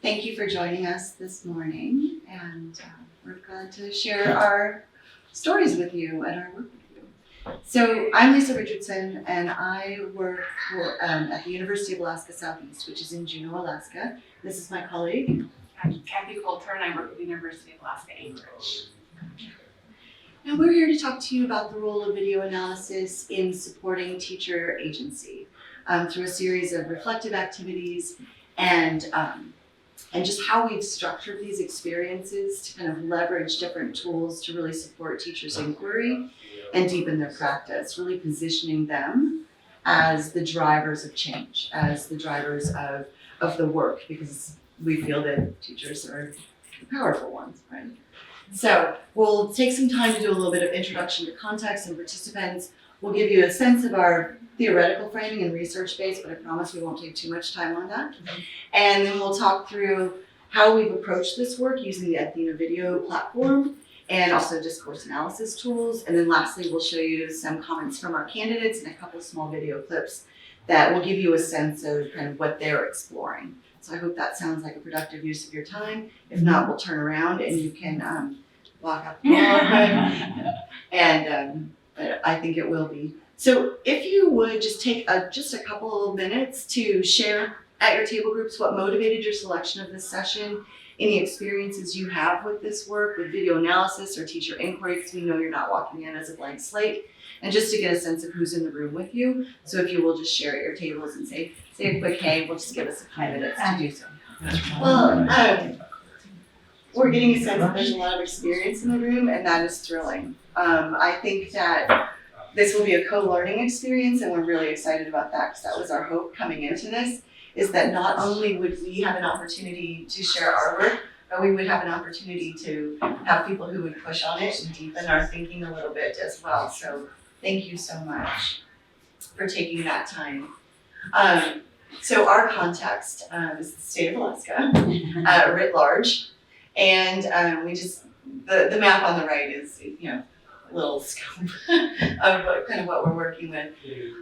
Thank you for joining us this morning, and we're glad to share our stories with you and our work with you. So I'm Lisa Richardson, and I work at the University of Alaska Southeast, which is in Juneau, Alaska. This is my colleague. I'm Kathy Coulter, and I work at the University of Alaska Anchorage. Now we're here to talk to you about the role of video analysis in supporting teacher agency through a series of reflective activities and just how we've structured these experiences to kind of leverage different tools to really support teachers' inquiry and deepen their practice, really positioning them as the drivers of change, as the drivers of the work, because we feel that teachers are the powerful ones, right? So we'll take some time to do a little bit of introduction to context and participants. We'll give you a sense of our theoretical framing and research base, but I promise we won't take too much time on that. And then we'll talk through how we've approached this work using the Athena video platform and also discourse analysis tools. And then lastly, we'll show you some comments from our candidates and a couple of small video clips that will give you a sense of kind of what they're exploring. So I hope that sounds like a productive use of your time. If not, we'll turn around and you can walk up the hall. But I think it will be. So if you would just take just a couple of minutes to share at your table groups what motivated your selection of this session, any experiences you have with this work, with video analysis or teacher inquiry, because we know you're not walking in as a blank slate, and just to get a sense of who's in the room with you. So if you will just share at your tables and say a quick hey, we'll just give us a few minutes to do so. Well, we're getting a sense that there's a lot of experience in the room, and that is thrilling. I think that this will be a co-learning experience, and we're really excited about that because that was our hope coming into this, is that not only would we have an opportunity to share our work, but we would have an opportunity to have people who would push on it and deepen our thinking a little bit as well. So thank you so much for taking that time. So our context is the state of Alaska, writ large, and the map on the right is, little scope of what we're working with.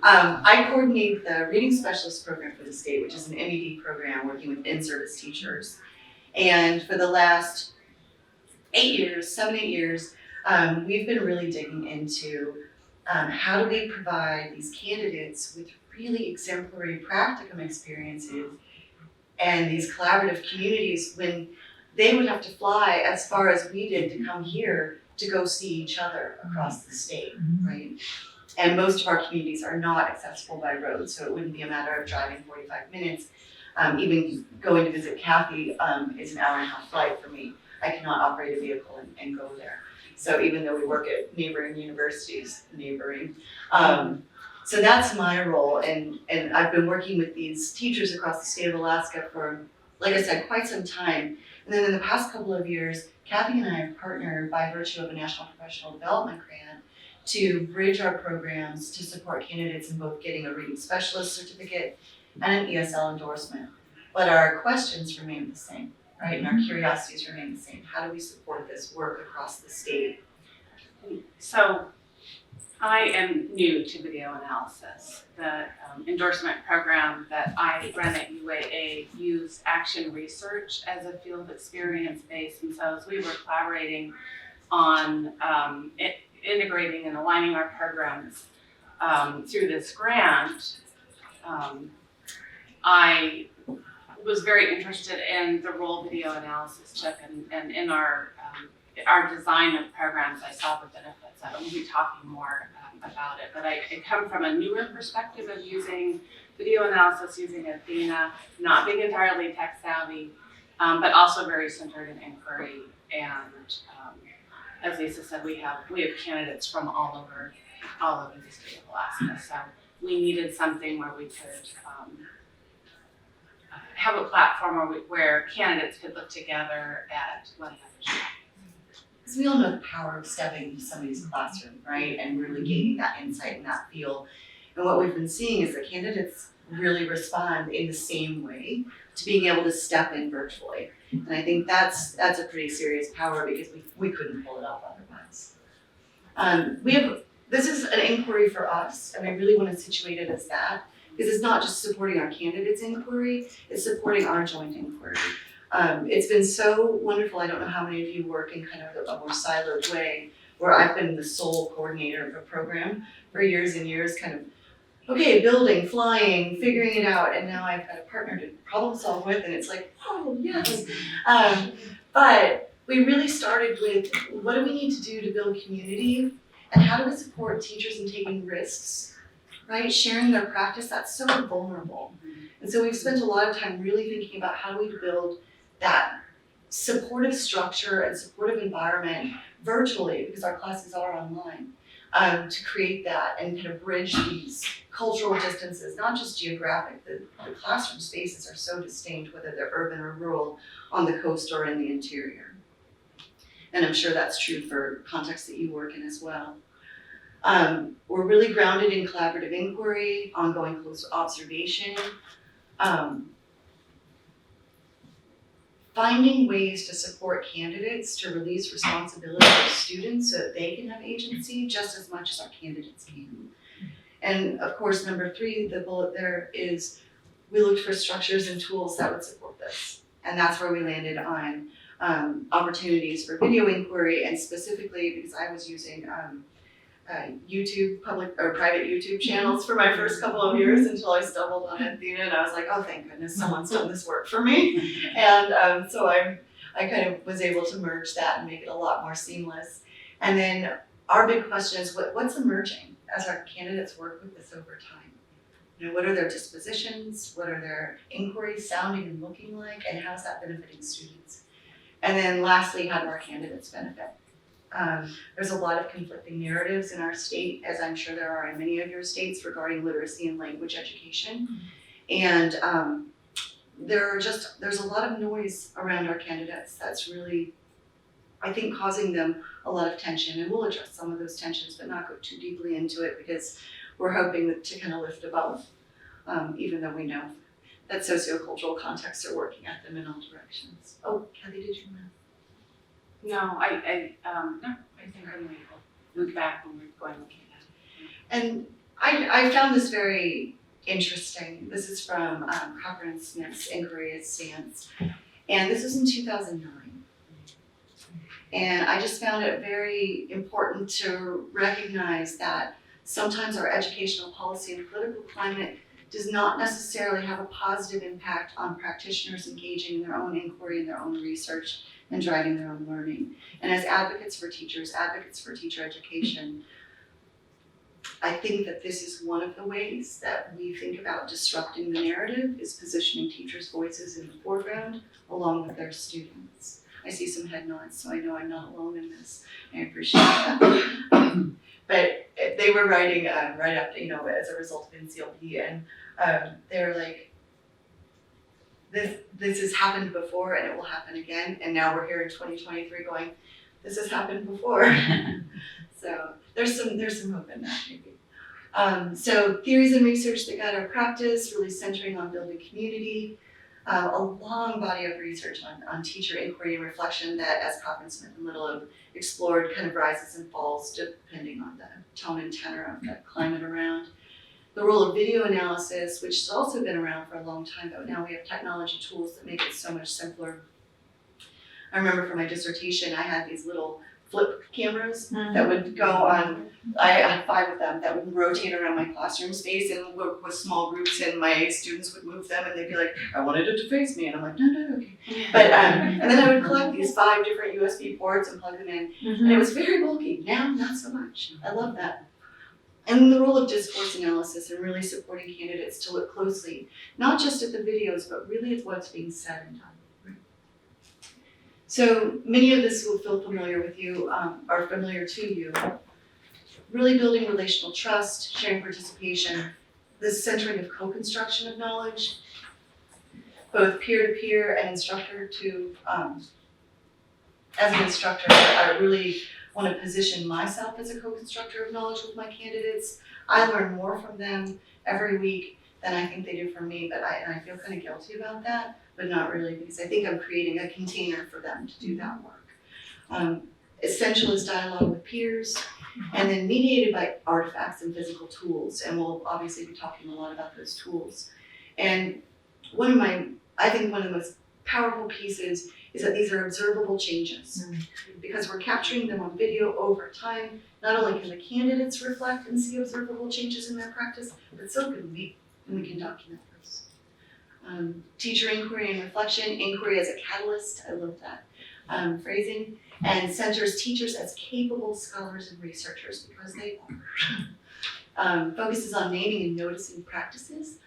I coordinate the Reading Specialist Program for the state, which is an MED program working with in-service teachers. And for the last 7, 8 years, we've been really digging into how do we provide these candidates with really exemplary practicum experiences and these collaborative communities when they would have to fly as far as we did to come here to go see each other across the state, right? And most of our communities are not accessible by road, so it wouldn't be a matter of driving 45 minutes. Even going to visit Kathy is an hour-and-a-half flight for me. I cannot operate a vehicle and go there. So even though we work at neighboring universities, so that's my role, and I've been working with these teachers across the state of Alaska for, like I said, quite some time. And then in the past couple of years, Kathy and I have partnered by virtue of a National Professional Development Grant to bridge our programs to support candidates in both getting a Reading Specialist certificate and an ESL endorsement. But our questions remain the same, right? And our curiosities remain the same. How do we support this work across the state? So I am new to video analysis. The endorsement program that I run at UAA used action research as a field experience base, and so as we were collaborating on integrating and aligning our programs through this grant, I was very interested in the role video analysis took, and in our design of programs, I saw the benefits of it. We'll be talking more about it, but I come from a newer perspective of using video analysis, using Athena, not being entirely tech savvy, but also very centered in inquiry. And as Lisa said, we have candidates from all over the state of Alaska. So we needed something where we could have a platform where candidates could look together at what others. Because we all know the power of stepping into somebody's classroom, right? And really gaining that insight and that feel. And what we've been seeing is that candidates really respond in the same way to being able to step in virtually. And I think that's a pretty serious power because we couldn't pull it off otherwise. This is an inquiry for us, and we really want to situate it as that, because it's not just supporting our candidates' inquiry, it's supporting our joint inquiry. It's been so wonderful. I don't know how many of you work in kind of a more siloed way, where I've been the sole coordinator of a program for years and years, kind of, okay, building, flying, figuring it out, and now I've got a partner to problem solve with, and it's like, oh, yes. But we really started with, what do we need to do to build community, and how do we support teachers in taking risks, right? Sharing their practice, that's so vulnerable. And so we've spent a lot of time really thinking about how do we build that supportive structure and supportive environment virtually, because our classes are online, to create that and kind of bridge these cultural distances, not just geographic. The classroom spaces are so distinct, whether they're urban or rural, on the coast or in the interior. And I'm sure that's true for contexts that you work in as well. We're really grounded in collaborative inquiry, ongoing close observation, finding ways to support candidates to release responsibility to students so that they can have agency just as much as our candidates can. And of course, number 3, the bullet there is, we looked for structures and tools that would support this. And that's where we landed on opportunities for video inquiry, and specifically because I was using YouTube, public or private YouTube channels for my first couple of years until I stumbled on Athena, and I was like, oh, thank goodness someone's done this work for me. And so I kind of was able to merge that and make it a lot more seamless. And then our big question is, what's emerging as our candidates work with this over time? You know, what are their dispositions? What are their inquiries sounding and looking like? And how's that benefiting students? And then lastly, how do our candidates benefit? There's a lot of conflicting narratives in our state, as I'm sure there are in many of your states, regarding literacy and language education. And there's a lot of noise around our candidates that's really, I think, causing them a lot of tension. And we'll address some of those tensions, but not go too deeply into it, because we're hoping to kind of lift above, even though we know that sociocultural contexts are working at them in all directions. Oh, Kathy, did you want to? No, I think I'm going to look back when we're going looking at it. And I found this very interesting. This is from Cochran and Smith's Inquiry at Stance, and this was in 2009. And I just found it very important to recognize that sometimes our educational policy and political climate does not necessarily have a positive impact on practitioners engaging in their own inquiry and their own research and driving their own learning. And as advocates for teachers, advocates for teacher education, I think that this is one of the ways that we think about disrupting the narrative, is positioning teachers' voices in the foreground along with their students. I see some head nods, so I know I'm not alone in this. I appreciate that. But they were writing right up, as a result of NCLP, and they were like, this has happened before and it will happen again, and now we're here in 2023 going, this has happened before. So there's some hope in that, maybe. So theories and research that guide our practice, really centering on building community. A long body of research on teacher inquiry and reflection that, as Cochran, Smith, and Little have explored, kind of rises and falls depending on the tone and tenor of the climate around. The role of video analysis, which has also been around for a long time, but now we have technology tools that make it so much simpler. I remember for my dissertation, I had these little flip cameras that would go on, I had 5 of them that would rotate around my classroom space and work with small groups, and my students would move them and they'd be like, I wanted it to face me, and I'm like, no, okay. But, and then I would collect these 5 different USB ports and plug them in, and it was very bulky. Now, not so much. I love that. And the role of discourse analysis and really supporting candidates to look closely, not just at the videos, but really at what's being said and done. So many of this will feel familiar with you, are familiar to you. Really building relational trust, sharing participation, the centering of co-construction of knowledge, both peer-to-peer and instructor to, as an instructor, I really want to position myself as a co-constructor of knowledge with my candidates. I learn more from them every week than I think they do from me, but I feel kind of guilty about that, but not really, because I think I'm creating a container for them to do that work. Essential is dialogue with peers, and then mediated by artifacts and physical tools, and we'll obviously be talking a lot about those tools. And I think one of the most powerful piece is that these are observable changes. Because we're capturing them on video over time, not only can the candidates reflect and see observable changes in their practice, but so can we, and we can document those. Teacher inquiry and reflection, inquiry as a catalyst, I love that phrasing, and centers teachers as capable scholars and researchers, because they are. Focuses on naming and noticing practices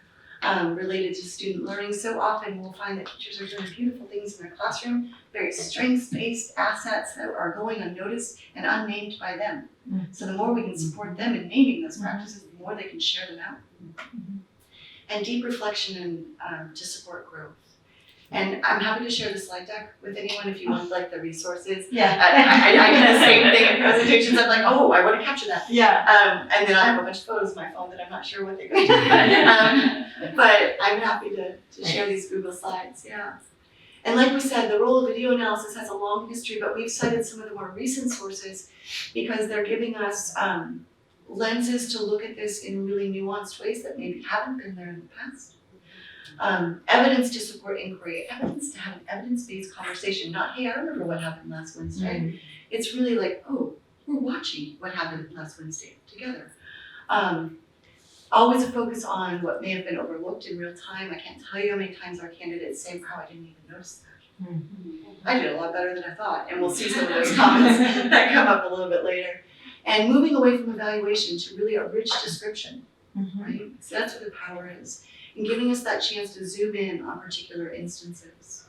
related to student learning. So often we'll find that teachers are doing beautiful things in their classroom, very strengths-based assets that are going unnoticed and unnamed by them. So the more we can support them in naming those practices, the more they can share them out. And deep reflection and to support growth. And I'm happy to share the slide deck with anyone if you want like the resources. Yeah. I get the same thing in presentations. I'm like, oh, I want to capture that. Yeah. And then I have a bunch of photos on my phone that I'm not sure what they're going to do. But I'm happy to share these Google slides, yeah. And like we said, the role of video analysis has a long history, but we've cited some of the more recent sources because they're giving us lenses to look at this in really nuanced ways that maybe haven't been there in the past. Evidence to support inquiry, evidence to have an evidence-based conversation, not, hey, I remember what happened last Wednesday. It's really like, oh, we're watching what happened last Wednesday together. Always a focus on what may have been overlooked in real time. I can't tell you how many times our candidates say, wow, I didn't even notice that. I did a lot better than I thought, and we'll see some of those comments that come up a little bit later. And moving away from evaluation to really a rich description, right? So that's what the power is. And giving us that chance to zoom in on particular instances.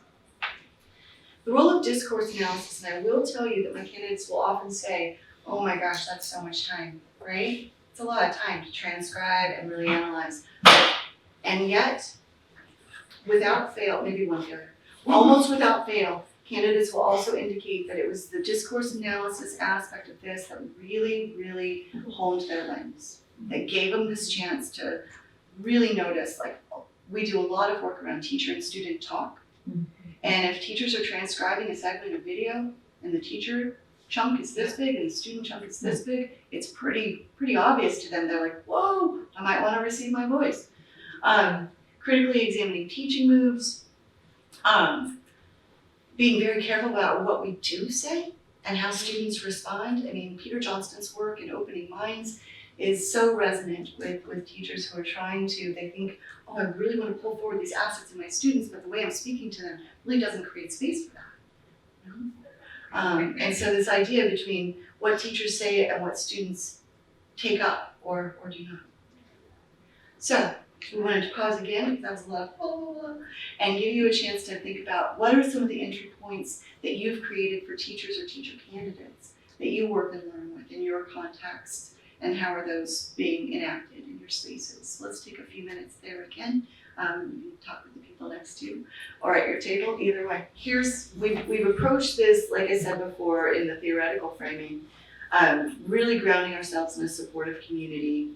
The role of discourse analysis, and I will tell you that my candidates will often say, oh my gosh, that's so much time, right? It's a lot of time to transcribe and really analyze. And yet, without fail, maybe one failure, almost without fail, candidates will also indicate that it was the discourse analysis aspect of this that really, really honed their lens, that gave them this chance to really notice, like, we do a lot of work around teacher and student talk. And if teachers are transcribing a segment of video and the teacher chunk is this big and the student chunk is this big, it's pretty obvious to them. They're like, whoa, I might want to receive my voice. Critically examining teaching moves, being very careful about what we do say and how students respond. I mean, Peter Johnston's work in Opening Minds is so resonant with teachers who are trying to, they think, oh, I really want to pull forward these assets in my students, but the way I'm speaking to them really doesn't create space for that. You know? And so this idea between what teachers say and what students take up or do not. So we wanted to pause again, because that was a lot of blah, blah, blah, and give you a chance to think about what are some of the entry points that you've created for teachers or teacher candidates that you work and learn with in your context. And how are those being enacted in your spaces? Let's take a few minutes there again. You can talk with the people next to you or at your table, either way. We've approached this, like I said before, in the theoretical framing, really grounding ourselves in a supportive community.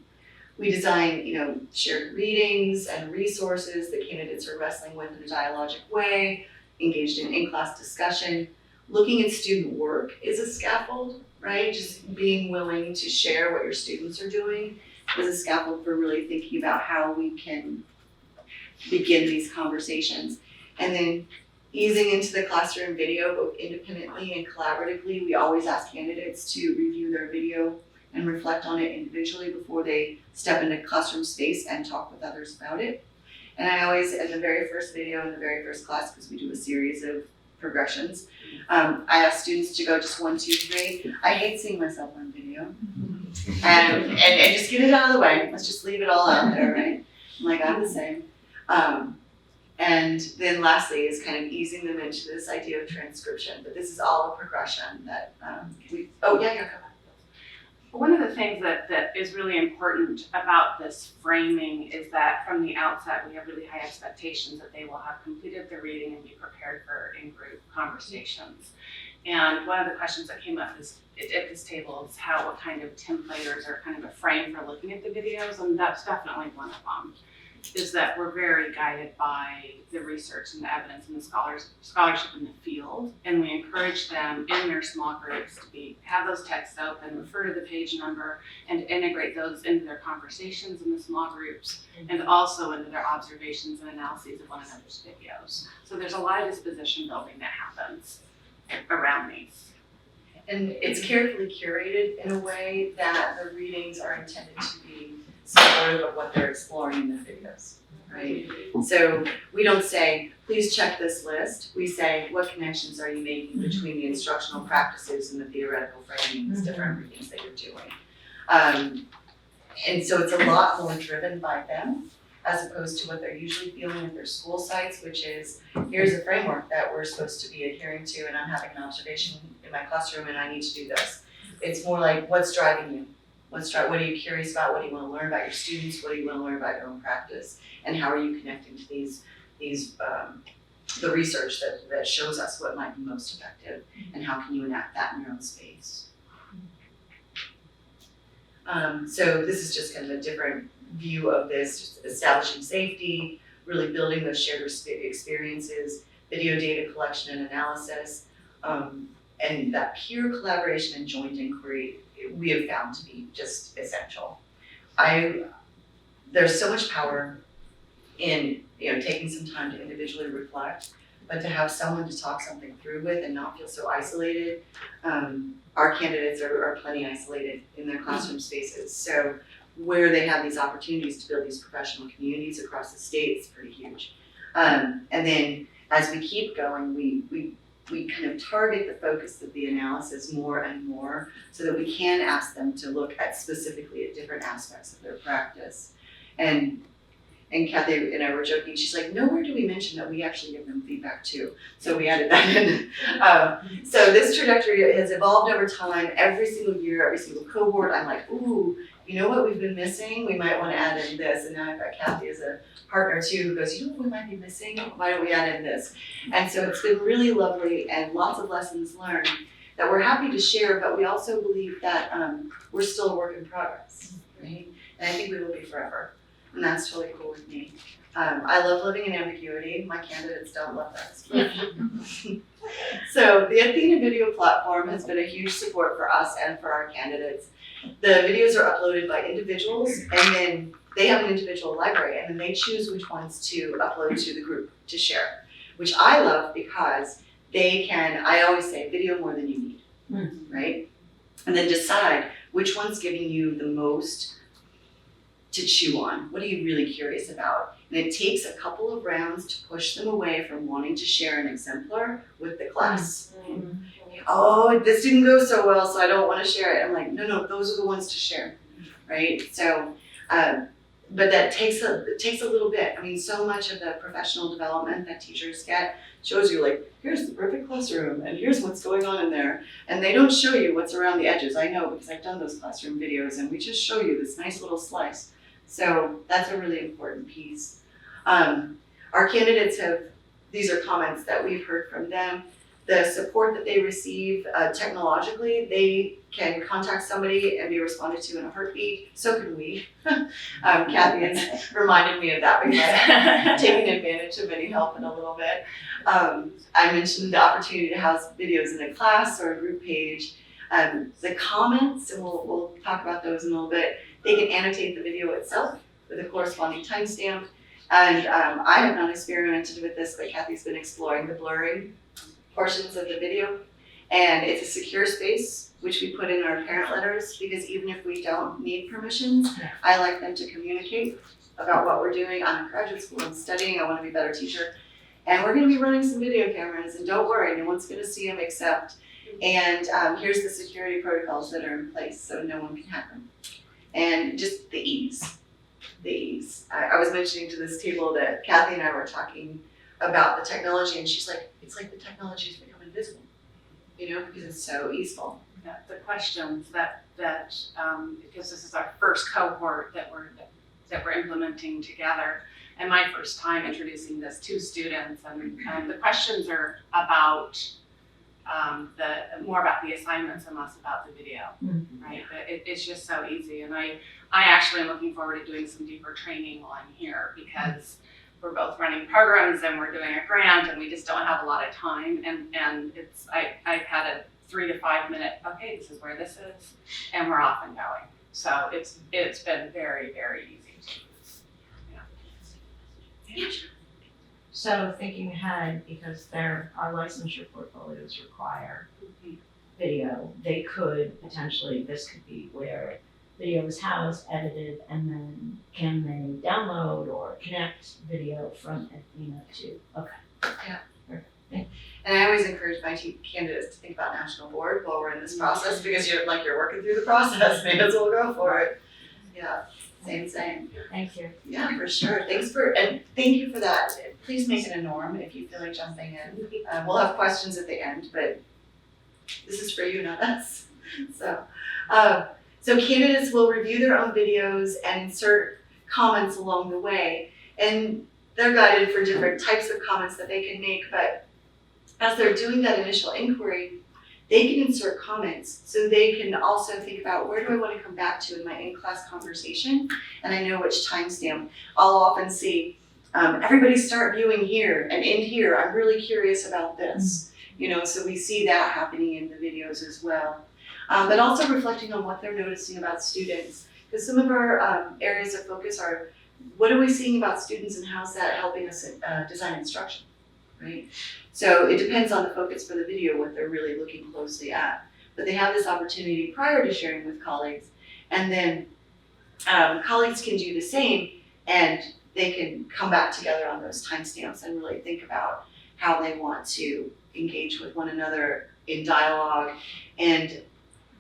We design, shared readings and resources that candidates are wrestling with in a dialogic way, engaged in in-class discussion. Looking at student work is a scaffold, right? Just being willing to share what your students are doing is a scaffold for really thinking about how we can begin these conversations. And then easing into the classroom video, both independently and collaboratively. We always ask candidates to review their video and reflect on it individually before they step into classroom space and talk with others about it. And I always, in the very first video in the very first class, because we do a series of progressions, I ask students to go just 1, 2, 3. I hate seeing myself on video. And just get it out of the way. Let's just leave it all out there, right? I'm like, I'm the same. And then lastly is kind of easing them into this idea of transcription. But this is all a progression that come on. One of the things that is really important about this framing is that from the outset, we have really high expectations that they will have completed the reading and be prepared for in-group conversations. And one of the questions that came up at this table is what kind of template or kind of a frame for looking at the videos, and that's definitely one of them. is that we're very guided by the research and the evidence and the scholarship in the field, and we encourage them in their small groups to have those texts open, refer to the page number, and integrate those into their conversations in the small groups, and also into their observations and analyses of one another's videos. So there's a lot of disposition building that happens around these. And it's carefully curated in a way that the readings are intended to be supportive of what they're exploring in their videos, right? So we don't say, please check this list. We say, what connections are you making between the instructional practices and the theoretical framings, different readings that you're doing? And so it's a lot more driven by them as opposed to what they're usually feeling at their school sites, which is, here's a framework that we're supposed to be adhering to, and I'm having an observation in my classroom and I need to do this. It's more like, what's driving you? What are you curious about? What do you want to learn about your students? What do you want to learn about your own practice? And how are you connecting to the research that shows us what might be most effective, and how can you enact that in your own space? So this is just kind of a different view of this, just establishing safety, really building those shared experiences, video data collection and analysis, and that peer collaboration and joint inquiry we have found to be just essential. There's so much power in taking some time to individually reflect, but to have someone to talk something through with and not feel so isolated. Our candidates are plenty isolated in their classroom spaces, so where they have these opportunities to build these professional communities across the state is pretty huge. And then as we keep going, we kind of target the focus of the analysis more and more so that we can ask them to look at specifically at different aspects of their practice. And Kathy and I were joking, she's like, nowhere do we mention that we actually give them feedback too. So we added that in. So this trajectory has evolved over time. Every single year, every single cohort, I'm like, ooh, you know what we've been missing? We might want to add in this. And now I've got Kathy as a partner too, who goes, you know what we might be missing? Why don't we add in this? And so it's been really lovely and lots of lessons learned that we're happy to share, but we also believe that we're still a work in progress, right? And I think we will be forever. And that's totally cool with me. I love living in ambiguity. My candidates don't love that. So the Athena video platform has been a huge support for us and for our candidates. The videos are uploaded by individuals, and then they have an individual library, and then they choose which ones to upload to the group to share, which I love because they can, I always say, video more than you need, right? And then decide which one's giving you the most to chew on. What are you really curious about? And it takes a couple of rounds to push them away from wanting to share an exemplar with the class. Oh, this didn't go so well, so I don't want to share it. I'm like, no, those are the ones to share, right? So, but that takes a little bit. I mean, so much of the professional development that teachers get shows you like, here's the perfect classroom, and here's what's going on in there. And they don't show you what's around the edges. I know because I've done those classroom videos, and we just show you this nice little slice. So that's a really important piece. Our candidates these are comments that we've heard from them. The support that they receive technologically, they can contact somebody and be responded to in a heartbeat. So can we. Kathy has reminded me of that because I've taken advantage of any help in a little bit. I mentioned the opportunity to house videos in a class or a group page. The comments, and we'll talk about those in a little bit, they can annotate the video itself with a corresponding timestamp. And I have not experimented with this, but Kathy's been exploring the blurring portions of the video. And it's a secure space, which we put in our parent letters, because even if we don't need permissions, I like them to communicate about what we're doing. I'm in graduate school, I'm studying, I want to be a better teacher. And we're going to be running some video cameras, and don't worry, no one's going to see them except. And here's the security protocols that are in place so no one can hack them. And just the ease. I was mentioning to this table that Kathy and I were talking about the technology, and she's like, it's like the technology's become invisible, because it's so easeful. Yeah, the questions that because this is our first cohort that we're implementing together, and my first time introducing this to students, and the questions are about more about the assignments and less about the video, right? But it's just so easy, and I actually am looking forward to doing some deeper training while I'm here because we're both running programs and we're doing a grant and we just don't have a lot of time, and I've had a 3 to 5 minute, okay, this is where this is, and we're off and going. So it's been very, very easy to use. Yeah. So thinking ahead, because our licensure portfolios require video, they could potentially, this could be where video is housed, edited, and then can they download or connect video from Athena to, And I always encourage my candidates to think about national board while we're in this process because you're working through the process, may as well go for it. Yeah, same. Thank you. Yeah, for sure. And thank you for that. Please make it a norm if you feel like jumping in. We'll have questions at the end, but this is for you, not us. So candidates will review their own videos and insert comments along the way. And they're guided for different types of comments that they can make, but as they're doing that initial inquiry, they can insert comments so they can also think about where do I want to come back to in my in-class conversation, and I know which timestamp. I'll often see everybody start viewing here and end here. I'm really curious about this, so we see that happening in the videos as well. But also reflecting on what they're noticing about students, because some of our areas of focus are what are we seeing about students and how's that helping us design instruction, right? So it depends on the focus for the video, what they're really looking closely at. But they have this opportunity prior to sharing with colleagues, and then colleagues can do the same, and they can come back together on those timestamps and really think about how they want to engage with one another in dialogue. And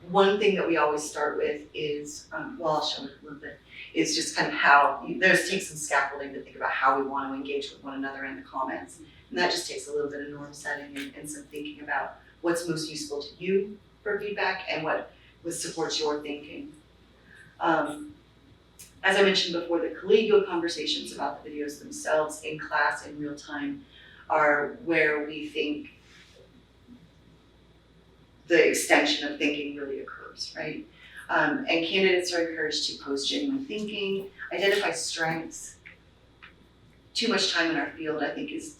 one thing that we always start with is, I'll show it a little bit, is just kind of how, there's take some scaffolding to think about how we want to engage with one another in the comments. And that just takes a little bit of norm setting and some thinking about what's most useful to you for feedback and what supports your thinking. As I mentioned before, the collegial conversations about the videos themselves in class in real time are where we think the extension of thinking really occurs, right? And candidates are encouraged to post genuine thinking, identify strengths. Too much time in our field, I think, is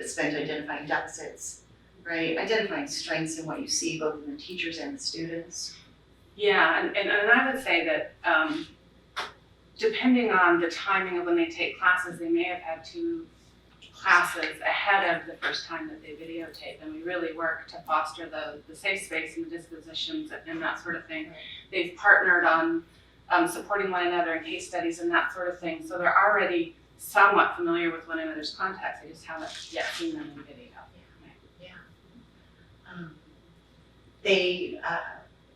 spent identifying deficits, right? Identifying strengths in what you see both in the teachers and the students. Yeah, and I would say that depending on the timing of when they take classes, they may have had 2 classes ahead of the first time that they videotape, and we really work to foster the safe space and the dispositions and that sort of thing. They've partnered on supporting one another in case studies and that sort of thing, so they're already somewhat familiar with one another's context. I just haven't yet seen them in video. They,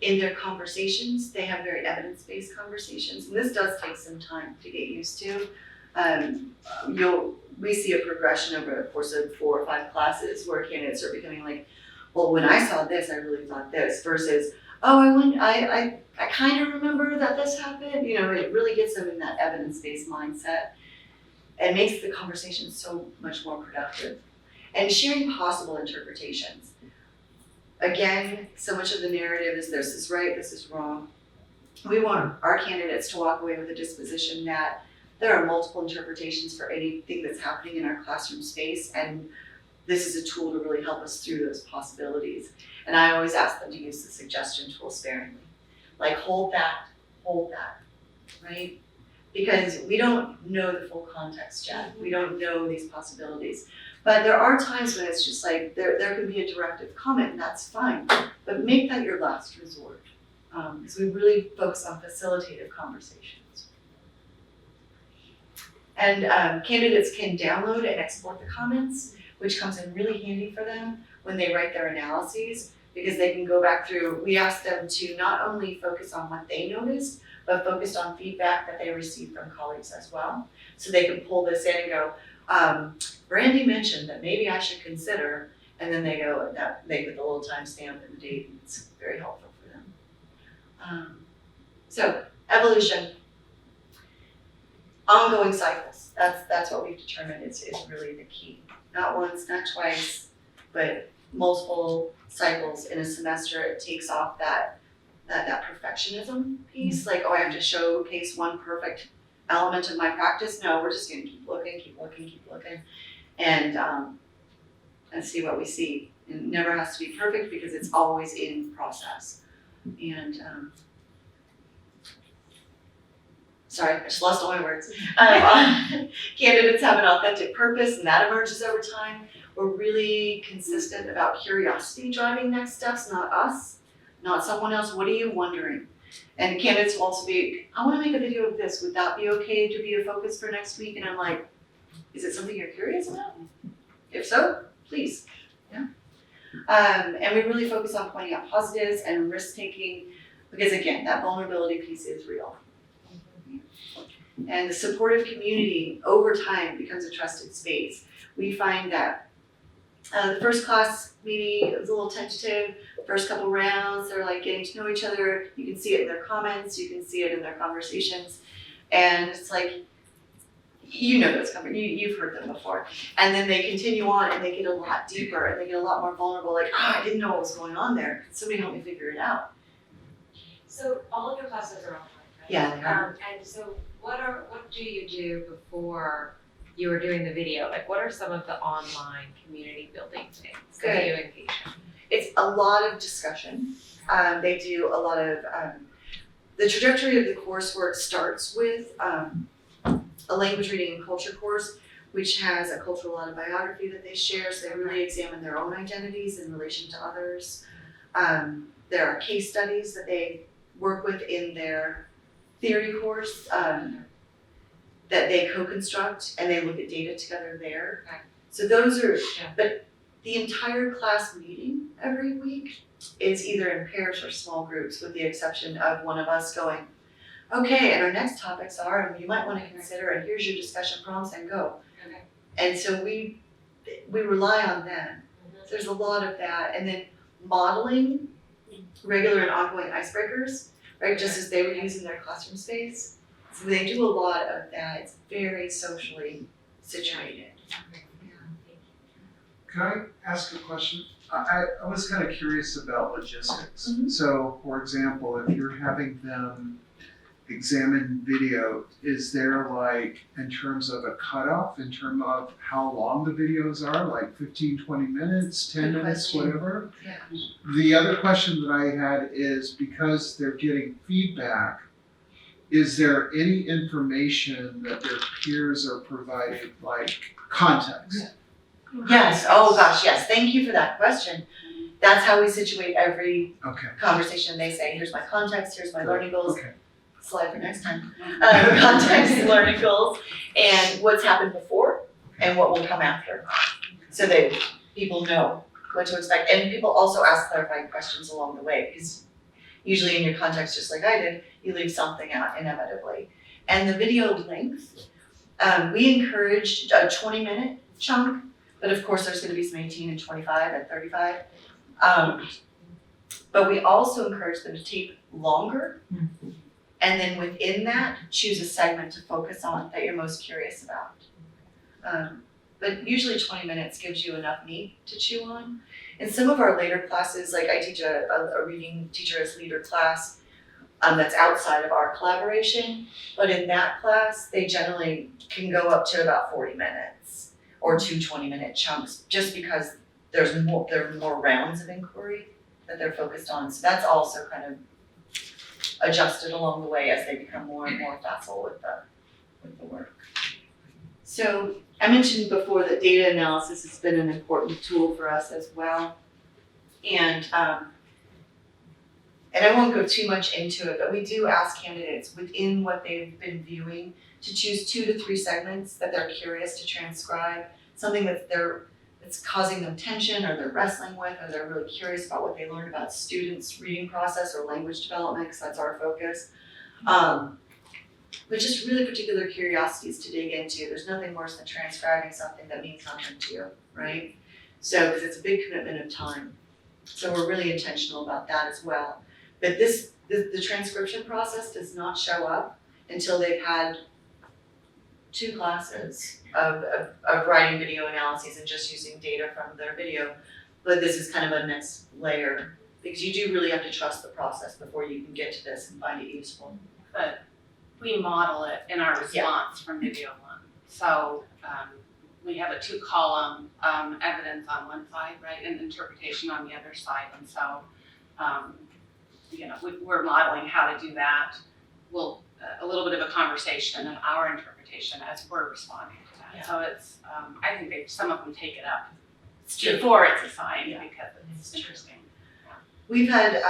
in their conversations, they have very evidence-based conversations, and this does take some time to get used to. We see a progression over the course of 4 or 5 classes where candidates are becoming like, well, when I saw this, I really thought this, versus, I kind of remember that this happened. It really gets them in that evidence-based mindset and makes the conversation so much more productive. And sharing possible interpretations. Again, so much of the narrative is this is right, this is wrong. We want our candidates to walk away with a disposition that there are multiple interpretations for anything that's happening in our classroom space, and this is a tool to really help us through those possibilities. And I always ask them to use the suggestion tool sparingly. Like, hold that, right? Because we don't know the full context yet. We don't know these possibilities. But there are times when it's just like, there can be a directive comment, and that's fine. But make that your last resort. Because we really focus on facilitative conversations. And candidates can download and export the comments, which comes in really handy for them when they write their analyses, because they can go back through. We ask them to not only focus on what they noticed, but focused on feedback that they received from colleagues as well. So they can pull this in and go, Brandy mentioned that maybe I should consider, and then they go, and they put the little timestamp and the date, and it's very helpful for them. So evolution, ongoing cycles. That's what we've determined is really the key. Not once, not twice, but multiple cycles in a semester, it takes off that perfectionism piece, like, oh, I have to showcase one perfect element of my practice. No, we're just gonna keep looking, and see what we see. It never has to be perfect because it's always in process. And sorry, I just lost all my words. Candidates have an authentic purpose, and that emerges over time. We're really consistent about curiosity driving next steps, not us, not someone else. What are you wondering? And candidates will also be, I want to make a video of this. Would that be okay to be a focus for next week? And I'm like, is it something you're curious about? If so, please. Yeah. And we really focus on pointing out positives and risk taking, because again, that vulnerability piece is real. And the supportive community over time becomes a trusted space. We find that the first class meeting was a little tentative. First couple rounds, they're like getting to know each other. You can see it in their comments, you can see it in their conversations. And it's like, you know those you've heard them before. And then they continue on and they get a lot deeper and they get a lot more vulnerable, like, I didn't know what was going on there. Could somebody help me figure it out? So all of your classes are online, right? Yeah, they are. And so what do you do before you are doing the video? Like, what are some of the online community building things that you engage in? It's a lot of discussion. They do a lot of, the trajectory of the coursework starts with a language reading and culture course, which has a cultural autobiography that they share, so they really examine their own identities in relation to others. There are case studies that they work with in their theory course that they co-construct, and they look at data together there. Okay. So those are, but the entire class meeting every week is either in pairs or small groups, with the exception of one of us going, okay, and our next topics are, and you might want to consider, and here's your discussion prompts, and go. Okay. And so we rely on them. So there's a lot of that, and then modeling regular and ongoing icebreakers, right? Just as they would use in their classroom space. So they do a lot of that. It's very socially situated. Can I ask a question? I was kind of curious about logistics. Mhm. So, for example, if you're having them examine video, is there like, in terms of a cutoff, in terms of how long the videos are, like 15, 20 minutes, 10 Good minutes, question. whatever? Yeah. The other question that I had is, because they're getting feedback, is there any information that their peers are providing, like context? Yes, oh gosh, yes, thank you for that question. That's how we situate every Okay. conversation. They say, here's my context, here's my learning goals. Okay. Slide for next time. Context, learning goals, and what's happened before, and what will come after. So that people know what to expect. And people also ask clarifying questions along the way, because usually in your context, just like I did, you leave something out inevitably. And the video length, we encouraged a 20-minute chunk, but of course there's gonna be some 18 and 25 and 35. But we also encourage them to tape longer. And then within that, choose a segment to focus on that you're most curious about. But usually 20 minutes gives you enough meat to chew on. In some of our later classes, like I teach a reading teacher as leader class that's outside of our collaboration, but in that class, they generally can go up to about 40 minutes or 2 20-minute chunks, just because there are more rounds of inquiry that they're focused on. So that's also kind of adjusted along the way as they become more and more facile with the work. So I mentioned before that data analysis has been an important tool for us as well. And I won't go too much into it, but we do ask candidates within what they've been viewing to choose 2 to 3 segments that they're curious to transcribe, something that's causing them tension, or they're wrestling with, or they're really curious about what they learned about students' reading process or language development, because that's our focus. But just really particular curiosities to dig into. There's nothing worse than transcribing something that means nothing to you, right? So, because it's a big commitment of time. So we're really intentional about that as well. But the transcription process does not show up until they've had 2 classes of writing video analyses and just using data from their video. but this is kind of a next layer, because you do really have to trust the process before you can get to this and find it useful. But we model it in our response from video one. So we have a 2-column evidence on one side, right, and interpretation on the other side. And so, we're modeling how to do that. We'll a little bit of a conversation and our interpretation as we're responding to that. Yeah. So it's, I think some of them take it up It's true. before it's assigned Yeah. because it's interesting. We've had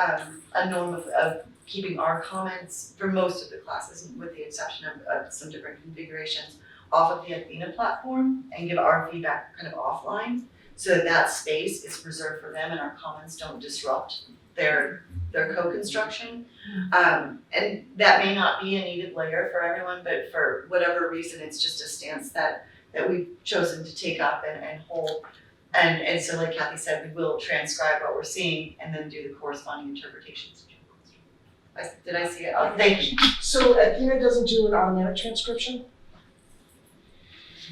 a norm of keeping our comments for most of the classes, with the exception of some different configurations, off of the Athena platform and give our feedback kind of offline, so that space is preserved for them and our comments don't disrupt their co-construction. And that may not be a needed layer for everyone, but for whatever reason, it's just a stance that we've chosen to take up and hold. And so like Kathy said, we will transcribe what we're seeing and then do the corresponding interpretations. Did I see it? Oh, thank you. So Athena doesn't do an automatic transcription?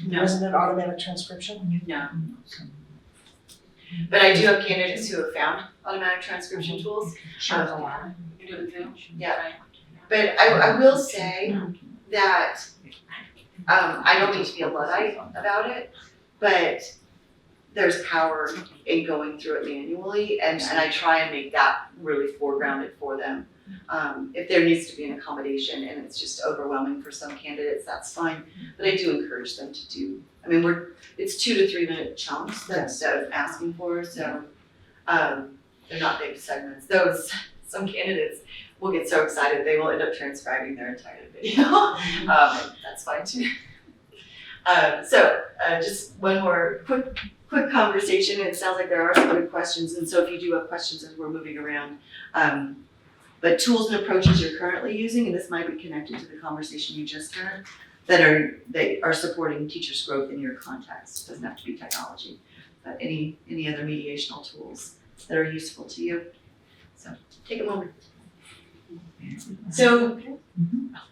No. Isn't it automatic transcription? No. But I do have candidates who have found automatic transcription tools. You're doing Zoom? Yeah. Right. But I will say that, I don't mean to be a Luddite about it, but there's power in going through it manually, and I try and make that really foregrounded for them. If there needs to be an accommodation and it's just overwhelming for some candidates, that's fine, but I do encourage them to do, I mean, it's 2 to 3 minute chunks that I'm asking for, so, they're not big segments. Some candidates will get so excited, they will end up transcribing their entire video, and that's fine too. Just one more quick conversation. It sounds like there are some good questions, and so if you do have questions as we're moving around, but tools and approaches you're currently using, and this might be connected to the conversation you just had, that are supporting teachers' growth in your context. It doesn't have to be technology, but any other mediational tools that are useful to you. So take a moment. So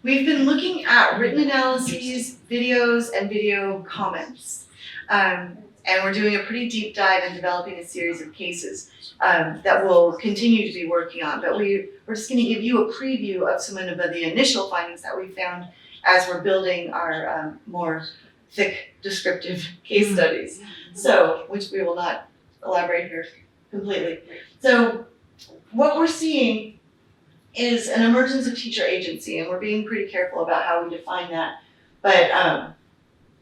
we've been looking at written analyses, videos, and video comments. And we're doing a pretty deep dive in developing a series of cases that we'll continue to be working on. But we're just going to give you a preview of some of the initial findings that we found as we're building our more thick descriptive case studies. So, which we will not elaborate here completely. So what we're seeing is an emergence of teacher agency, and we're being pretty careful about how we define that. But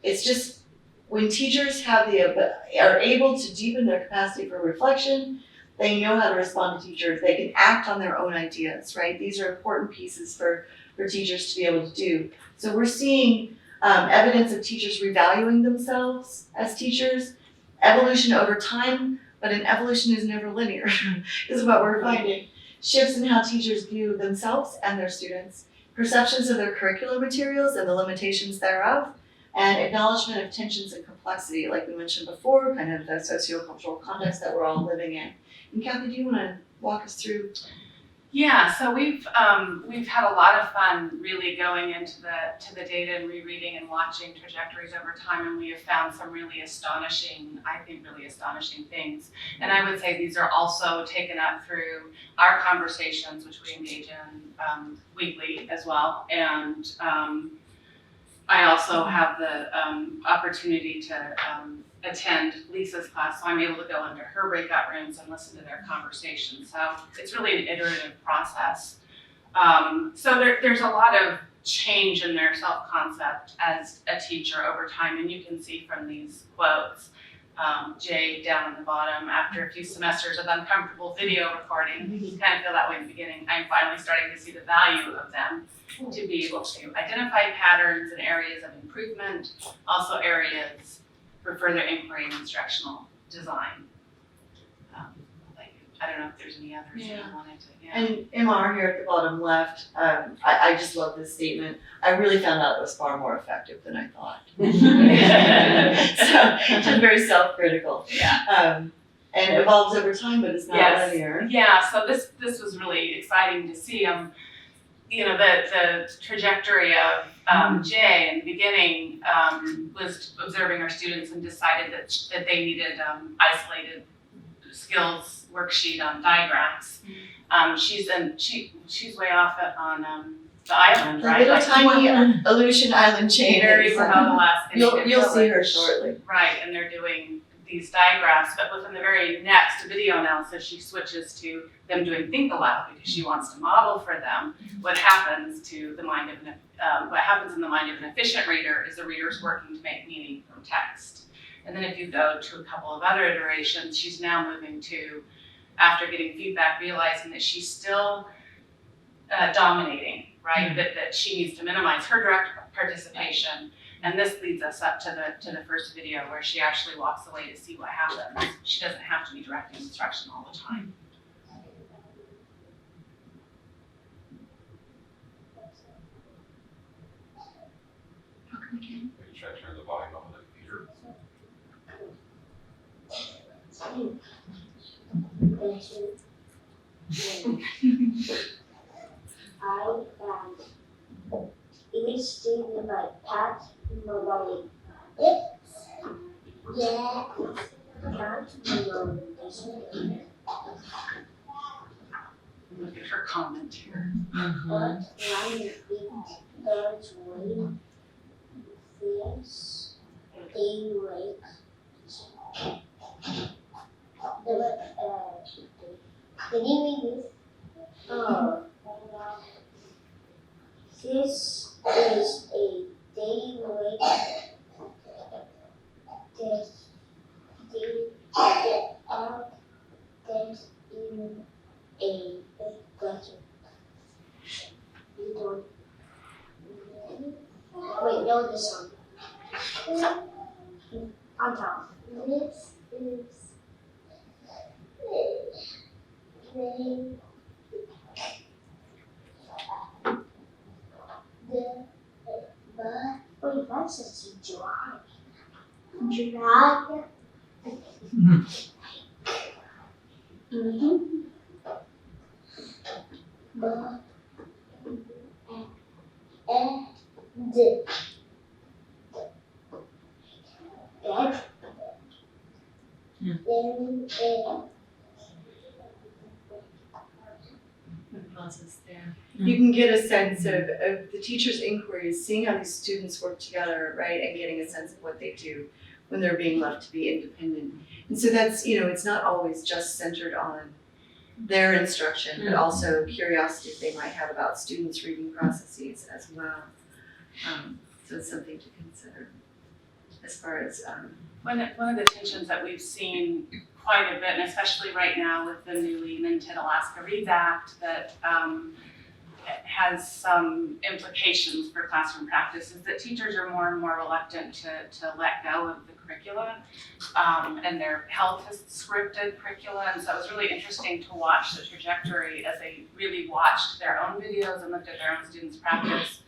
it's just when teachers are able to deepen their capacity for reflection, they know how to respond to teachers, they can act on their own ideas, right? These are important pieces for teachers to be able to do. So we're seeing evidence of teachers revaluing themselves as teachers, evolution over time, but an evolution is never linear, is what we're finding. Shifts in how teachers view themselves and their students, perceptions of their curricular materials and the limitations thereof, and acknowledgement of tensions and complexity, like we mentioned before, kind of the sociocultural context that we're all living in. And Kathy, do you want to walk us through? Yeah, so we've had a lot of fun really going into the data and rereading and watching trajectories over time, and we have found some really astonishing things. And I would say these are also taken up through our conversations, which we engage in weekly as well. And I also have the opportunity to attend Lisa's class, so I'm able to go into her breakout rooms and listen to their conversations. So it's really an iterative process. So there's a lot of change in their self-concept as a teacher over time, and you can see from these quotes. Jay down at the bottom, after a few semesters of uncomfortable video recording, you kind of feel that way in the beginning. I'm finally starting to see the value of them to be able to identify patterns and areas of improvement, also areas for further inquiry and instructional design. I don't know if there's any others you wanted to, And MR here at the bottom left, I just love this statement. I really found out it was far more effective than I thought. So I'm very self-critical. Yeah. And evolves over time, but it's not linear. Yeah, so this was really exciting to see. The trajectory of Jay in the beginning was observing our students and decided that they needed isolated skills worksheet on digraphs. She's way off on the island, The right? little Like, tiny Aleutian Island chain. very is, remote Alaska. You'll see her shortly. Right, and they're doing these digraphs, but within the very next video analysis, she switches to them doing think aloud because she wants to model for them what happens to the mind of what happens in the mind of an efficient reader is the reader's working to make meaning from text. And then if you go to a couple of other iterations, she's now moving to, after getting feedback, realizing that she's still dominating, right? That she needs to minimize her direct participation. And this leads us up to the first video where she actually walks away to see what happens. She doesn't have to be directing instruction all the time. Maybe try to turn the volume up on the computer. I am illustrated by Pat Maloney. Yeah, Pat Maloney. Look at her comment here. But one big birds wait. This they wait. Can you read this? Oh. This is a daily wake that they get out that's in a gutter. You don't wait, no this song. On top. This is they wait, that's just a drag. Drag. Pauses there. You can get a sense of the teacher's inquiries, seeing how these students work together, right, and getting a sense of what they do when they're being left to be independent. And so that's, it's not always just centered on their instruction, but also curiosity they might have about students' reading processes as well. So it's something to consider as far as One of the tensions that we've seen quite a bit, and especially right now with the newly minted Alaska Reads Act that has some implications for classroom practice, is that teachers are more and more reluctant to let go of the curricula, and they're held to scripted curricula. And so it was really interesting to watch the trajectory as they really watched their own videos and looked at their own students' practice.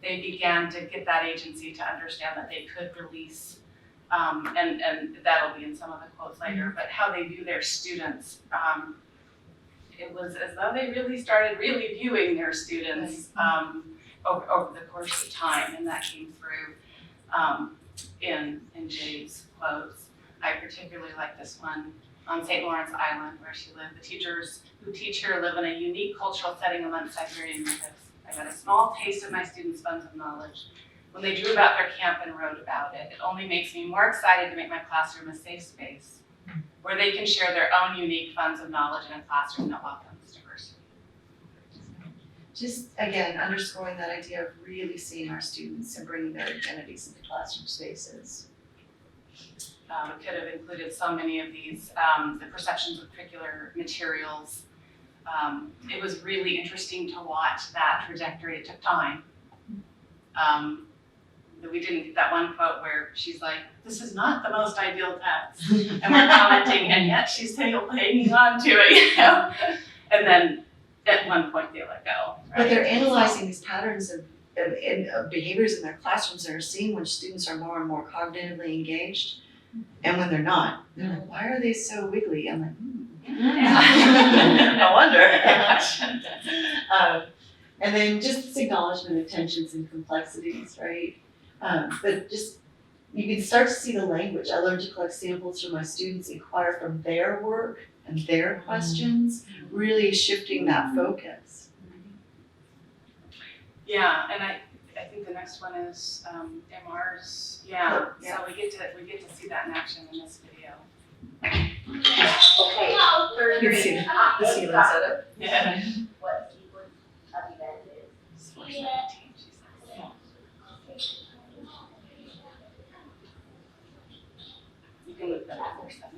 They began to get that agency to understand that they could release, and that'll be in some of the quotes later, but how they view their students. It was as though they really started really viewing their students over the course of time, and that came through in Jade's quotes. I particularly like this one on St. Lawrence Island where she lived. The teachers who teach here live in a unique cultural setting among Siberian natives. I got a small taste of my students' funds of knowledge. When they drew about their camp and wrote about it, it only makes me more excited to make my classroom a safe space where they can share their own unique funds of knowledge in a classroom that welcomes diversity. just, again, underscoring that idea of really seeing our students and bringing their identities into classroom spaces. It could have included so many of these, the perceptions of curricular materials. It was really interesting to watch that trajectory. It took time. We didn't get that one quote where she's like, this is not the most ideal text. And we're commenting, and yet she's still hanging on to it, And then at one point they let go. Right? But they're analyzing these patterns of behaviors in their classrooms and are seeing when students are more and more cognitively engaged and when they're not. They're like, why are they so wiggly? I'm like, no wonder. And then just this acknowledgement of tensions and complexities, right? But just you can start to see the language. I learned to collect samples from my students, inquire from their work and their questions, really shifting that focus. Yeah, and I think the next one is MRs. Yeah, Yeah. so we get to see that in action in this video. Okay, third You can see grade. the ceiling setup. Yeah. What sequence of events is? It's 417, she says. You can look that up,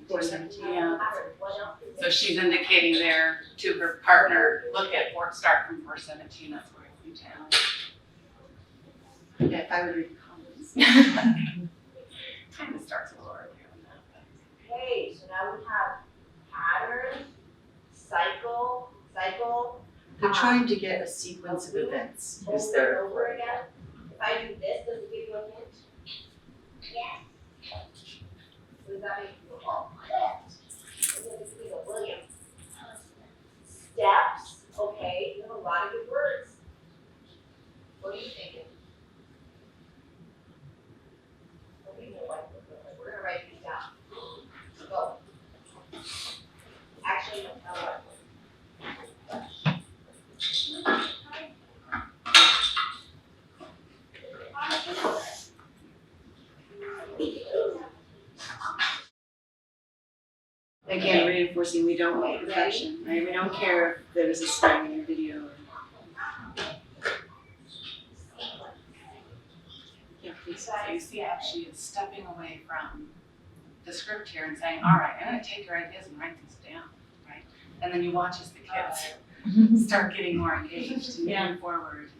417. Yeah. What else is So she's indicating there to her partner, look at start from 417, that's where you can. Yeah, if I would read the comments. Kind of starts a little earlier than that, but. Okay, so now we have pattern, cycle. They're trying to get a sequence of events, is Over their. and over again. If I do this, does it give you a hint? Yes. Does that make you all correct? Does it give you a William? Steps, okay, you have a lot of good words. What are you thinking? What do you know, like, we're gonna write these down. Go. Actually, no, what? Again, reinforcing we don't want perfection, right? We don't care if there's a slang in a video. Yeah, please. So you see how she is stepping away from the script here and saying, all right, I'm gonna take your ideas and write these down, right? And then you watch as the kids start getting more engaged and moving forward.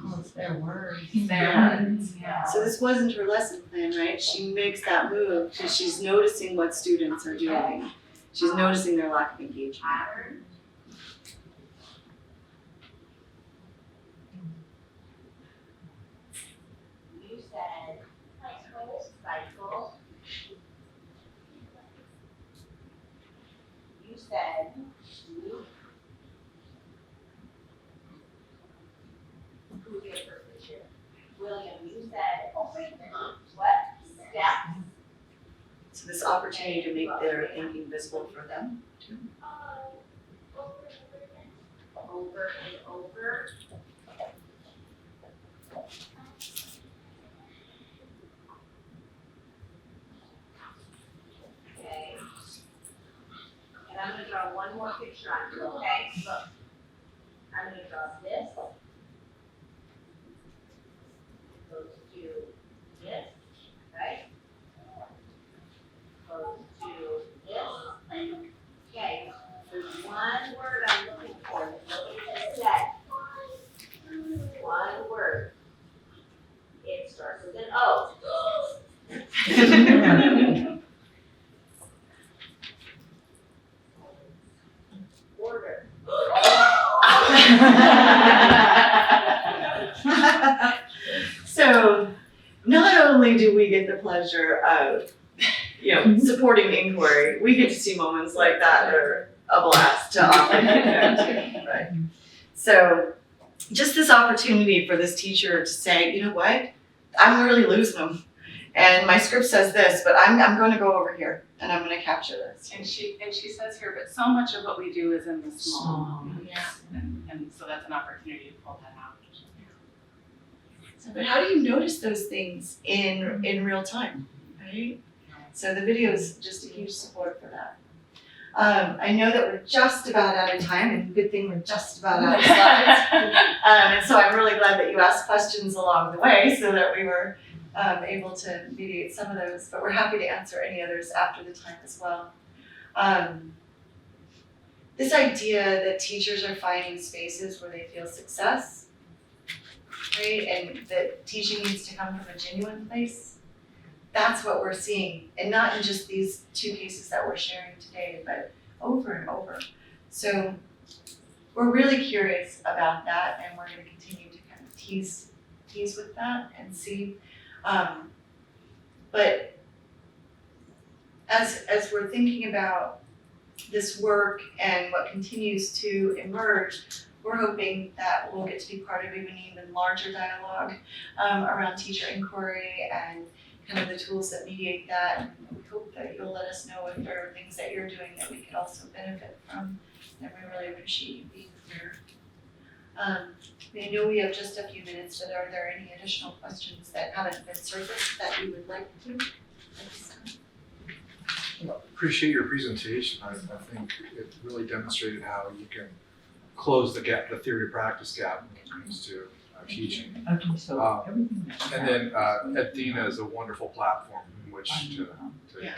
Oh, it's their words. Yeah. So this wasn't her lesson plan, right? She makes that move because she's noticing what students are doing. She's noticing their lack of engagement. Pattern. You said cycle. You said loop. Who's the other person this year? William, you said, what? Steps. So this opportunity to make their thinking visible for them. Over and over. Okay. And I'm gonna draw one more picture on you, okay? Look. I'm gonna draw this. Goes to this, right? Goes to this. Okay, there's one word I'm looking for, nobody has said. One word. It starts with an O. Order. So not only do we get the pleasure of, supporting inquiry, we get to see moments like that are a blast to often too, right? So just this opportunity for this teacher to say, you know what, I'm really losing them. And my script says this, but I'm going to go over here and I'm going to capture this. And she says here, but so much of what we do is in the small. Yeah. And so that's an opportunity to pull that out. So, but how do you notice those things in real time, right? So the video is just a huge support for that. I know that we're just about out of time, and good thing we're just about out of slides. And so I'm really glad that you asked questions along the way so that we were able to mediate some of those, but we're happy to answer any others after the time as well. This idea that teachers are finding spaces where they feel success, right? And that teaching needs to come from a genuine place. That's what we're seeing, and not in just these two cases that we're sharing today, but over and over. So we're really curious about that, and we're going to continue to kind of tease with that and see. But as we're thinking about this work and what continues to emerge, we're hoping that we'll get to be part of an even larger dialogue around teacher inquiry and kind of the tools that mediate that. And we hope that you'll let us know if there are things that you're doing that we could also benefit from. And we really appreciate you being here. I know we have just a few minutes, but are there any additional questions that haven't been surfaced that you would like to? Appreciate your presentation. I think it really demonstrated how you can close the gap, the theory to practice gap when it comes to teaching. Okay, so everything. And then AACTE is a wonderful platform in which to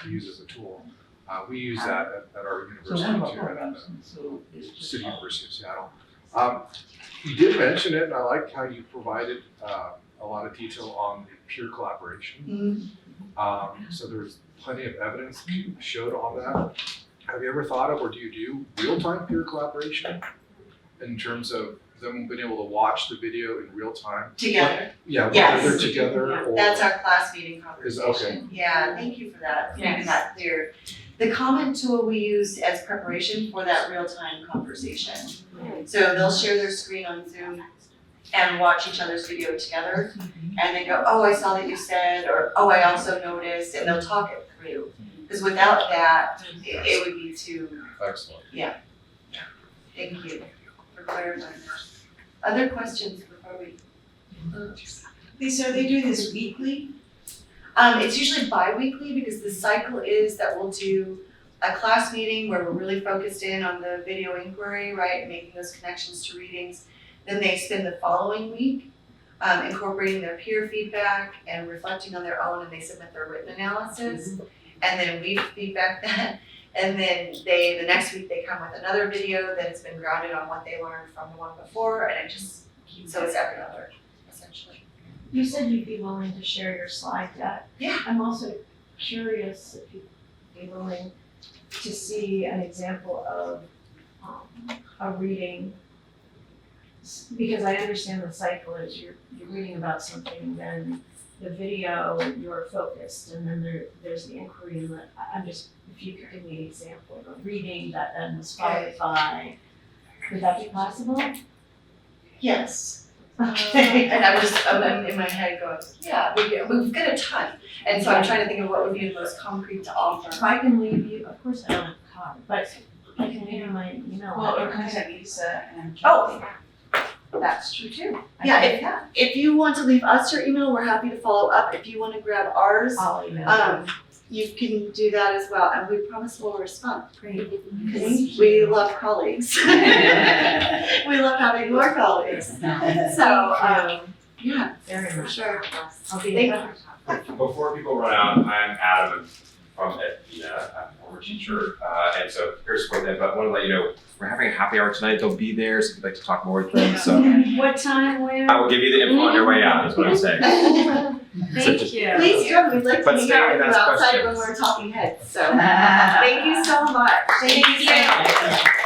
use as a tool. We use that at our So one of university our too, programs, at and so it's the just. City University of Seattle. You did mention it, and I liked how you provided a lot of detail on the peer collaboration. So there's plenty of evidence showed on that. Have you ever thought of, or do you do real-time peer collaboration in terms of them being able to watch the video in real time? Together. Yeah, Yes. whether they're together or. That's our class meeting conversation. okay. Yeah, thank you for that, for making Yes. that clear. The comment tool we use as preparation for that real-time conversation. So they'll share their screen on Zoom and watch each other's video together and then go, oh, I saw that you said, or oh, I also noticed, and they'll talk it through. Because without that, it would be too, Excellent. thank you for clarifying that. Other questions before we? Lisa, are they doing this weekly? It's usually bi-weekly because the cycle is that we'll do a class meeting where we're really focused in on the video inquiry, right, making those connections to readings. Then they spend the following week incorporating their peer feedback and reflecting on their own, and they submit their written analysis. And then we feedback that. And then the next week they come with another video that has been grounded on what they learned from the one before, and it just, so it's every other, essentially. You said you'd be willing to share your slide deck. Yeah. I'm also curious if you'd be willing to see an example of a reading, because I understand the cycle is you're reading about something, then the video, you're focused, and then there's the inquiry, and I'm just, if you could give me an example of a reading that then was followed by, would that be possible? Yes. And I'm in my head going, yeah, we've got a ton. And so I'm trying to think of what would be the most concrete to offer. If I can leave you, of course I don't have a card, but I can leave you my email. Well, or address. contact Lisa and. Oh. That's true too. Yeah, if you want to leave us your email, we're happy to follow up. If you want to grab ours, I'll email you. you can do that as well. And we promise we'll respond. Great. Because we love colleagues. We love having more colleagues. So, yeah, Very for much. sure. I'll be Thank in touch. Before people run out, I'm Adam from AACTE, I'm a former teacher, and so here's one thing, but I want to let you know, we're having a happy hour tonight, they'll be there, so if you'd like to talk more with them, so. What time, where? I will give you the info on your way out, is what I'm saying. Thank you. Please do. We'd like to But hang stay out and with you ask outside when questions. we're talking heads. So thank you so much. Thank you.